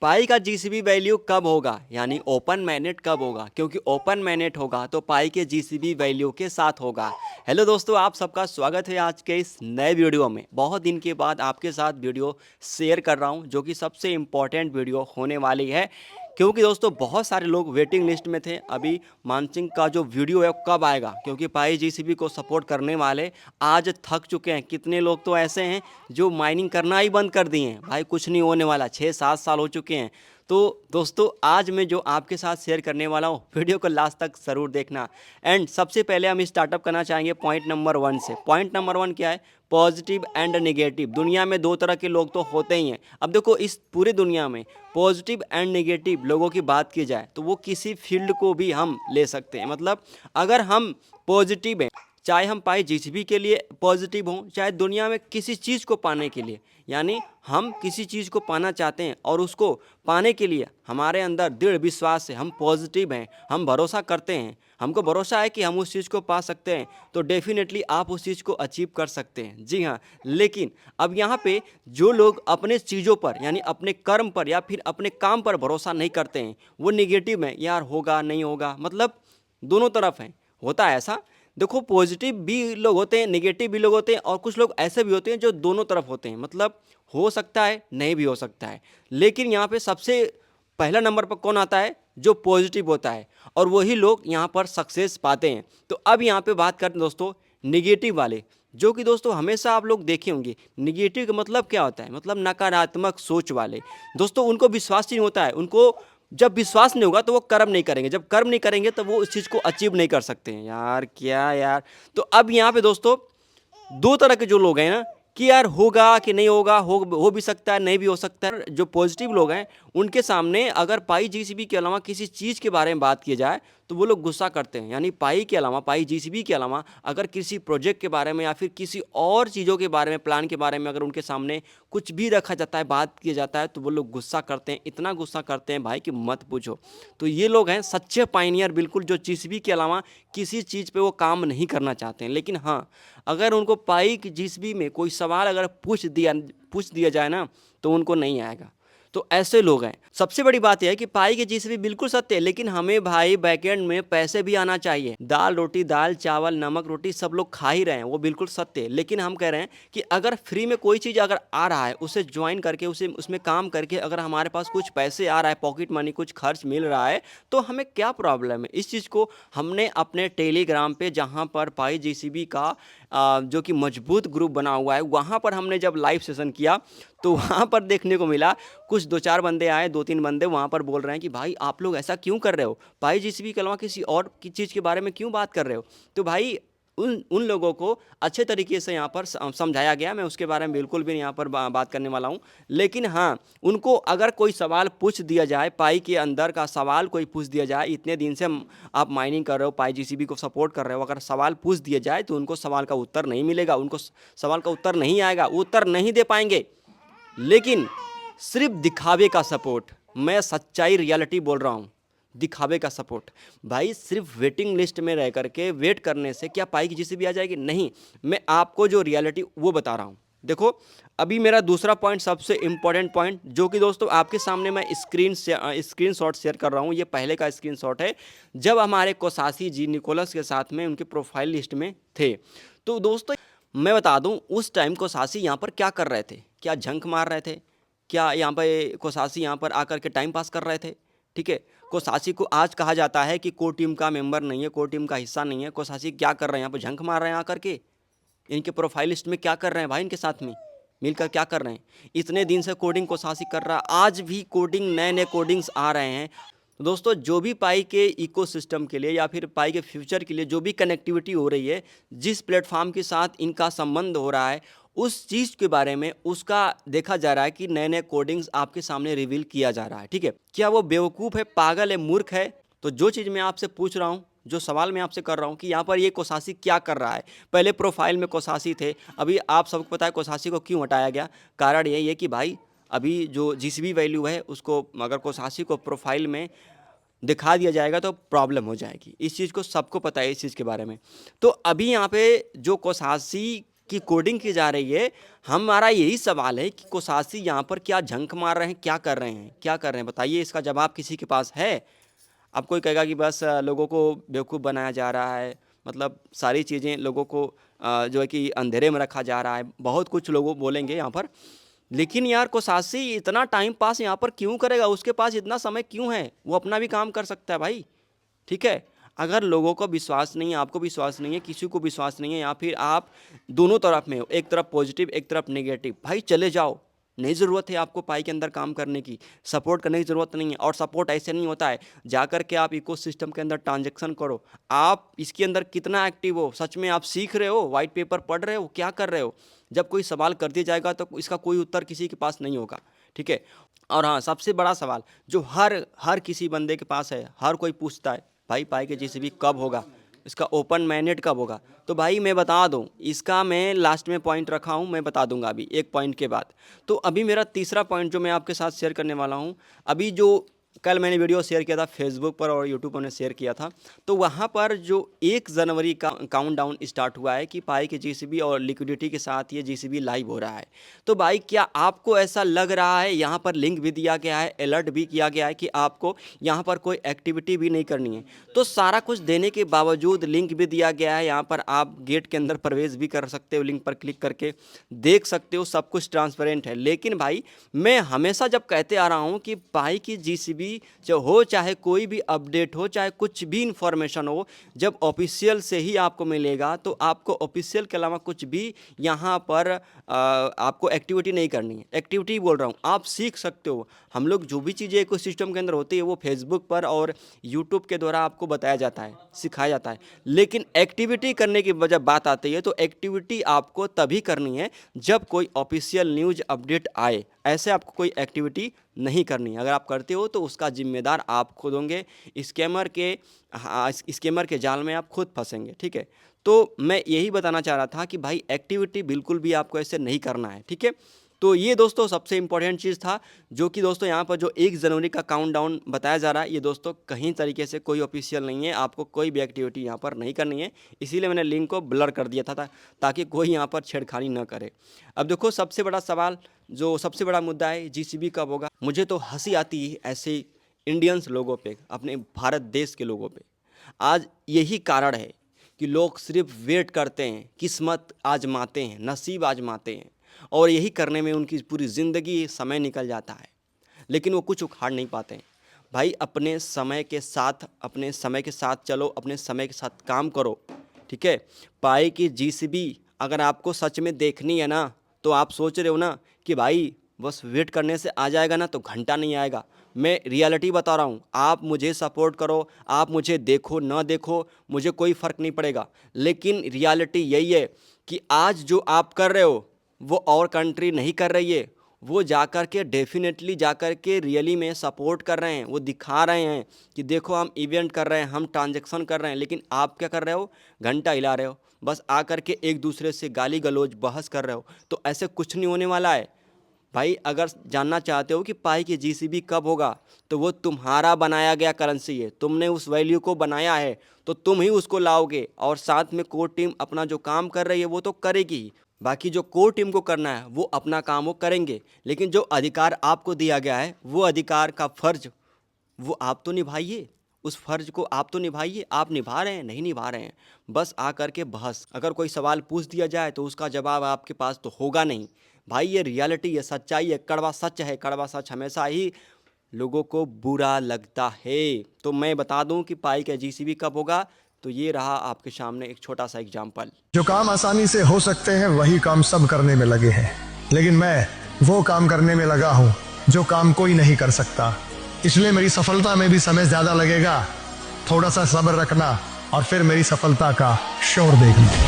पाई का GCB value कब होगा, यानी ओपन मैनेट कब होगा, क्योंकि ओपन मैनेट होगा तो पाई के जीसीबी वैल्यू के साथ होगा। हेलो दोस्तों, आप सबका स्वागत है आज के इस नए वीडियो में। बहुत दिन के बाद आपके साथ वीडियो शेयर कर रहा हूं, जो कि सबसे इम्पॉर्टेंट वीडियो होने वाली है, क्योंकि दोस्तों बहुत सारे लोग वेटिंग लिस्ट में थे। अभी मानसिंह का जो वीडियो है वो कब आएगा, क्योंकि पाई जीसीबी को सपोर्ट करने वाले आज थक चुके हैं। कितने लोग तो ऐसे हैं जो माइनिंग करना ही बंद कर दिए हैं। भाई कुछ नहीं होने वाला, 6-7 साल हो चुके हैं। तो दोस्तों आज मैं जो आपके साथ शेयर करने वाला हूँ, वीडियो को लास्ट तक ज़रूर देखना। एंड सबसे पहले हम स्टार्टअप करना चाहेंगे पॉइंट नंबर 1 से। पॉइंट नंबर 1 क्या है? Positive and negative. दुनिया में दो तरह के लोग तो होते ही हैं। अब देखो, इस पूरी दुनिया में पॉजिटिव एंड नेगेटिव लोगों की बात की जाए तो वो किसी फील्ड को भी हम ले सकते हैं। मतलब अगर हम पॉजिटिव हैं, चाहे हम पाए जीसीबी के लिए पॉजिटिव हों, चाहे दुनिया में किसी चीज़ को पाने के लिए, यानी हम किसी चीज़ को पाना चाहते हैं और उसको पाने के लिए हमारे अंदर दृढ़ विश्वास है, हम पॉजिटिव हैं, हम भरोसा करते हैं, हमको भरोसा है कि हम उस चीज़ को पा सकते हैं, तो डेफिनेटली आप उस चीज़ को अचीव कर सकते हैं। जी हाँ, लेकिन अब यहाँ पे जो लोग अपने चीज़ों पर, यानी अपने कर्म पर या फिर अपने काम पर भरोसा नहीं करते हैं, वो निगेटिव हैं। यार होगा नहीं होगा, मतलब दोनों तरफ हैं। होता है ऐसा। देखो, पॉजिटिव भी लोग होते हैं, नेगेटिव भी लोग होते हैं, और कुछ लोग ऐसे भी होते हैं जो दोनों तरफ होते हैं। मतलब हो सकता है, नहीं भी हो सकता है। लेकिन यहाँ पे सबसे पहला नंबर पर कौन आता है? जो पॉजिटिव होता है, और वही लोग यहाँ पर सक्सेस पाते हैं। तो अब यहाँ पे बात करते हैं दोस्तों निगेटिव वाले, जो कि दोस्तों हमेशा आप लोग देखे होंगे। निगेटिव का मतलब क्या होता है? मतलब नकारात्मक सोच वाले दोस्तों। उनको विश्वास नहीं होता है। उनको जब विश्वास नहीं होगा तो वो कर्म नहीं करेंगे, जब कर्म नहीं करेंगे तो वो उस चीज़ को अचीव नहीं कर सकते हैं। यार क्या यार। तो अब यहाँ पे दोस्तों दो तरह के जो लोग हैं ना, कि यार होगा कि नहीं होगा, हो भी सकता है, नहीं भी हो सकता है। जो पॉजिटिव लोग हैं उनके सामने अगर पाई जीसीबी के अलावा किसी चीज़ के बारे में बात की जाए तो वो लोग गुस्सा करते हैं। यानी पाई के अलावा, पाई जीसीबी के अलावा अगर किसी प्रोजेक्ट के बारे में या फिर किसी और चीज़ों के बारे में, प्लान के बारे में अगर उनके सामने कुछ भी रखा जाता है, बात किया जाता है, तो वो लोग गुस्सा करते हैं। इतना गुस्सा करते हैं भाई कि मत पूछो। तो ये लोग हैं सच्चे पायनियर, बिल्कुल, जो जीसीबी के अलावा किसी चीज़ पे वो काम नहीं करना चाहते हैं। लेकिन हाँ, अगर उनको पाई की जीसीबी में कोई सवाल अगर पूछ दिया जाए ना, तो उनको नहीं आएगा। तो ऐसे लोग हैं। सबसे बड़ी बात यह है कि पाई के जीसीबी बिल्कुल सत्य है, लेकिन हमें भाई बैकएंड में पैसे भी आना चाहिए। दाल रोटी, दाल चावल, नमक रोटी सब लोग खा ही रहे हैं, वो बिल्कुल सत्य है। लेकिन हम कह रहे हैं कि अगर फ्री में कोई चीज़ अगर आ रहा है, उसे ज्वाइन करके, उसे उसमें काम करके अगर हमारे पास कुछ पैसे आ रहा है, पॉकेट मनी, कुछ खर्च मिल रहा है, तो हमें क्या प्रॉब्लम है? इस चीज़ को हमने अपने टेलीग्राम पे, जहाँ पर पाई जीसीबी का जो कि मजबूत ग्रुप बना हुआ है, वहाँ पर हमने जब लाइव सेशन किया तो वहाँ पर देखने को मिला, कुछ 2-4 बंदे आए, 2-3 बंदे वहाँ पर बोल रहे हैं कि भाई आप लोग ऐसा क्यों कर रहे हो? पाई जीसीबी के अलावा किसी और की चीज़ के बारे में क्यों बात कर रहे हो? तो भाई उन लोगों को अच्छे तरीके से यहाँ पर समझाया गया। मैं उसके बारे में बिल्कुल भी यहाँ पर बात करने वाला हूँ। लेकिन हाँ, उनको अगर कोई सवाल पूछ दिया जाए, पाई के अंदर का सवाल कोई पूछ दिया जाए, इतने दिन से आप माइनिंग कर रहे हो, पाई जीसीबी को सपोर्ट कर रहे हो, अगर सवाल पूछ दिया जाए तो उनको सवाल का उत्तर नहीं मिलेगा, उनको सवाल का उत्तर नहीं आएगा, वो उत्तर नहीं दे पाएंगे। लेकिन सिर्फ दिखावे का सपोर्ट, मैं सच्चाई रियलिटी बोल रहा हूँ, दिखावे का सपोर्ट। भाई सिर्फ वेटिंग लिस्ट में रह करके वेट करने से क्या पाई की जीसीबी आ जाएगी? नहीं, मैं आपको जो रियलिटी वो बता रहा हूँ। देखो, अभी मेरा दूसरा पॉइंट, सबसे इम्पॉर्टेंट पॉइंट, जो कि दोस्तों आपके सामने मैं स्क्रीनशॉट शेयर कर रहा हूँ। ये पहले का स्क्रीनशॉट है, जब हमारे कोसासी जी निकोलस के साथ में उनके प्रोफाइल लिस्ट में थे। तो दोस्तों मैं बता दूं, उस टाइम कोसासी यहाँ पर क्या कर रहे थे? क्या झंक मार रहे थे? क्या यहाँ पे कोसासी यहाँ पर आकर के टाइम पास कर रहे थे? ठीक है, कोसासी को आज कहा जाता है कि कोर टीम का मेंबर नहीं है, कोर टीम का हिस्सा नहीं है। कोसासी क्या कर रहे हैं यहाँ पर? झंक मार रहे हैं आकर के। इनके प्रोफाइल लिस्ट में क्या कर रहे हैं भाई? इनके साथ में मिलकर क्या कर रहे हैं? इतने दिन से कोडिंग कोसासी कर रहा है, आज भी कोडिंग, नए नए कोडिंग्स आ रहे हैं। तो दोस्तों जो भी पाई के इकोसिस्टम के लिए या फिर पाई के फ्यूचर के लिए जो भी कनेक्टिविटी हो रही है, जिस प्लेटफॉर्म के साथ इनका संबंध हो रहा है, उस चीज़ के बारे में उसका देखा जा रहा है कि नए नए कोडिंग्स आपके सामने रिवील किया जा रहा है। ठीक है, क्या वो बेवकूफ़ है, पागल है, मूर्ख है? तो जो चीज़ मैं आपसे पूछ रहा हूँ, जो सवाल मैं आपसे कर रहा हूँ कि यहाँ पर ये कोसासी क्या कर रहा है। पहले प्रोफाइल में कोसासी थे, अभी आप सबको पता है कोसासी को क्यों हटाया गया। कारण यही है कि भाई अभी जो जीसीबी वैल्यू है उसको अगर कोसासी को प्रोफाइल में दिखा दिया जाएगा तो प्रॉब्लम हो जाएगी। इस चीज़ को सबको पता है, इस चीज़ के बारे में। तो अभी यहाँ पे जो कोसासी की कोडिंग की जा रही है। हमारा यही सवाल है कि कोसासी यहाँ पर क्या झंक मार रहे हैं, क्या कर रहे हैं, क्या कर रहे हैं, बताइए। इसका जवाब किसी के पास है? अब कोई कहेगा कि बस लोगों को बेवकूफ़ बनाया जा रहा है, मतलब सारी चीज़ें लोगों को जो है कि अंधेरे में रखा जा रहा है, बहुत कुछ लोग बोलेंगे यहाँ पर। लेकिन यार कोसासी इतना टाइम पास यहाँ पर क्यों करेगा? उसके पास इतना समय क्यों है? वो अपना भी काम कर सकता है भाई, ठीक है। अगर लोगों को विश्वास नहीं है, आपको विश्वास नहीं है, किसी को विश्वास नहीं है, या फिर आप दोनों तरफ में हो, एक तरफ पॉजिटिव एक तरफ नेगेटिव, भाई चले जाओ। नहीं ज़रूरत है आपको पाई के अंदर काम करने की, सपोर्ट करने की ज़रूरत नहीं है। और सपोर्ट ऐसे नहीं होता है जा कर के आप इकोसिस्टम के अंदर ट्रांजेक्शन करो। आप इसके अंदर कितना एक्टिव हो, सच में आप सीख रहे हो, वाइट पेपर पढ़ रहे हो, क्या कर रहे हो? जब कोई सवाल कर दिया जाएगा तो इसका कोई उत्तर किसी के पास नहीं होगा, ठीक है। और हाँ, सबसे बड़ा सवाल जो हर किसी बंदे के पास है, हर कोई पूछता है, भाई पाई के जीसीबी कब होगा, इसका ओपन मैनेट कब होगा? तो भाई मैं बता दूं, इसका मैं लास्ट में पॉइंट रखा हूं, मैं बता दूंगा अभी एक पॉइंट के बाद। तो अभी मेरा तीसरा पॉइंट जो मैं आपके साथ शेयर करने वाला हूं, अभी जो कल मैंने वीडियो शेयर किया था फेसबुक पर और यूट्यूब पर मैंने शेयर किया था, तो वहाँ पर जो 1 जनवरी का काउंटडाउन स्टार्ट हुआ है कि पाई के जीसीबी और लिक्विडिटी के साथ ये जीसीबी लाइव हो रहा है। तो भाई क्या आपको ऐसा लग रहा है, यहाँ पर लिंक भी दिया गया है, अलर्ट भी किया गया है कि आपको यहाँ पर कोई एक्टिविटी भी नहीं करनी है? तो सारा कुछ देने के बावजूद लिंक भी दिया गया है, यहाँ पर आप गेट के अंदर प्रवेश भी कर सकते हो, लिंक पर क्लिक करके देख सकते हो, सब कुछ ट्रांसपेरेंट है। लेकिन भाई मैं हमेशा जब कहते आ रहा हूँ कि पाई की जीसीबी जो हो, चाहे कोई भी अपडेट हो, चाहे कुछ भी इंफॉर्मेशन हो, जब ऑफिशियल से ही आपको मिलेगा, तो आपको ऑफिशियल के अलावा कुछ भी यहाँ पर आपको एक्टिविटी नहीं करनी है। एक्टिविटी बोल रहा हूँ, आप सीख सकते हो। हम लोग जो भी चीज़ें इकोसिस्टम के अंदर होती है वो फेसबुक पर और यूट्यूब के द्वारा आपको बताया जाता है, सिखाया जाता है। लेकिन एक्टिविटी करने की जब बात आती है तो एक्टिविटी आपको तभी करनी है जब कोई ऑफिशियल न्यूज़ अपडेट आए। ऐसे आपको कोई एक्टिविटी नहीं करनी है। अगर आप करते हो तो उसका जिम्मेदार आप खुद होंगे। स्कैमर के जाल में आप खुद फंसेंगे, ठीक है। तो मैं यही बताना चाह रहा था कि भाई एक्टिविटी बिल्कुल भी आपको ऐसे नहीं करना है, ठीक है। तो ये दोस्तों सबसे इम्पोर्टेंट चीज़ था, जो कि दोस्तों यहाँ पर जो 1 जनवरी का काउंटडाउन बताया जा रहा है, ये दोस्तों कहीं तरीके से कोई ऑफिशियल नहीं है, आपको कोई भी एक्टिविटी यहाँ पर नहीं करनी है। इसीलिए मैंने लिंक को ब्लर कर दिया था ताकि कोई यहाँ पर छेड़खानी न करे। अब देखो सबसे बड़ा सवाल, जो सबसे बड़ा मुद्दा है, जीसीबी कब होगा। मुझे तो हंसी आती है ऐसे इंडियंस लोगों पे, अपने भारत देश के लोगों पे। आज यही कारण है कि लोग सिर्फ वेट करते हैं, किस्मत आजमाते हैं, नसीब आजमाते हैं, और यही करने में उनकी पूरी ज़िंदगी समय निकल जाता है, लेकिन वो कुछ उखाड़ नहीं पाते हैं। भाई अपने समय के साथ चलो, अपने समय के साथ काम करो, ठीक है। पाई की जीसीबी अगर आपको सच में देखनी है ना, तो आप सोच रहे हो ना कि भाई बस वेट करने से आ जाएगा ना, तो घंटा नहीं आएगा। मैं रियलिटी बता रहा हूँ, आप मुझे सपोर्ट करो, आप मुझे देखो ना देखो, मुझे कोई फ़र्क नहीं पड़ेगा। लेकिन रियलिटी यही है कि आज जो आप कर रहे हो वो और कंट्री नहीं कर रही है। वो जाकर के डेफिनेटली जाकर के रियली में सपोर्ट कर रहे हैं, वो दिखा रहे हैं कि देखो हम इवेंट कर रहे हैं, हम ट्रांजैक्शन कर रहे हैं। लेकिन आप क्या कर रहे हो? घंटा हिला रहे हो, बस आकर के एक दूसरे से गाली गलौज बहस कर रहे हो। तो ऐसे कुछ नहीं होने वाला है भाई। अगर जानना चाहते हो कि पाई की जीसीबी कब होगा, तो वो तुम्हारा बनाया गया करेंसी है, तुमने उस वैल्यू को बनाया है, तो तुम ही उसको लाओगे। और साथ में कोर टीम अपना जो काम कर रही है वो तो करेगी ही, बाकी जो कोर टीम को करना है वो अपना काम वो करेंगे। लेकिन जो अधिकार आपको दिया गया है, वो अधिकार का फ़र्ज वो आप तो निभाइए, उस फ़र्ज को आप तो निभाइए। आप निभा रहे हैं? नहीं निभा रहे हैं, बस आकर के बहस। अगर कोई सवाल पूछ दिया जाए तो उसका जवाब आपके पास तो होगा नहीं। भाई ये रियलिटी है, सच्चाई है, कड़वा सच है। कड़वा सच हमेशा ही लोगों को बुरा लगता है। तो मैं बता दूं कि पाई का जीसीबी कब होगा, तो ये रहा आपके सामने एक छोटा सा एग्जाम्पल। जो काम आसानी से हो सकते हैं वही काम सब करने में लगे हैं, लेकिन मैं वो काम करने में लगा हूँ जो काम कोई नहीं कर सकता। इसलिए मेरी सफलता में भी समय ज्यादा लगेगा। थोड़ा सा सब्र रखना और फिर मेरी सफलता का शोर देखना।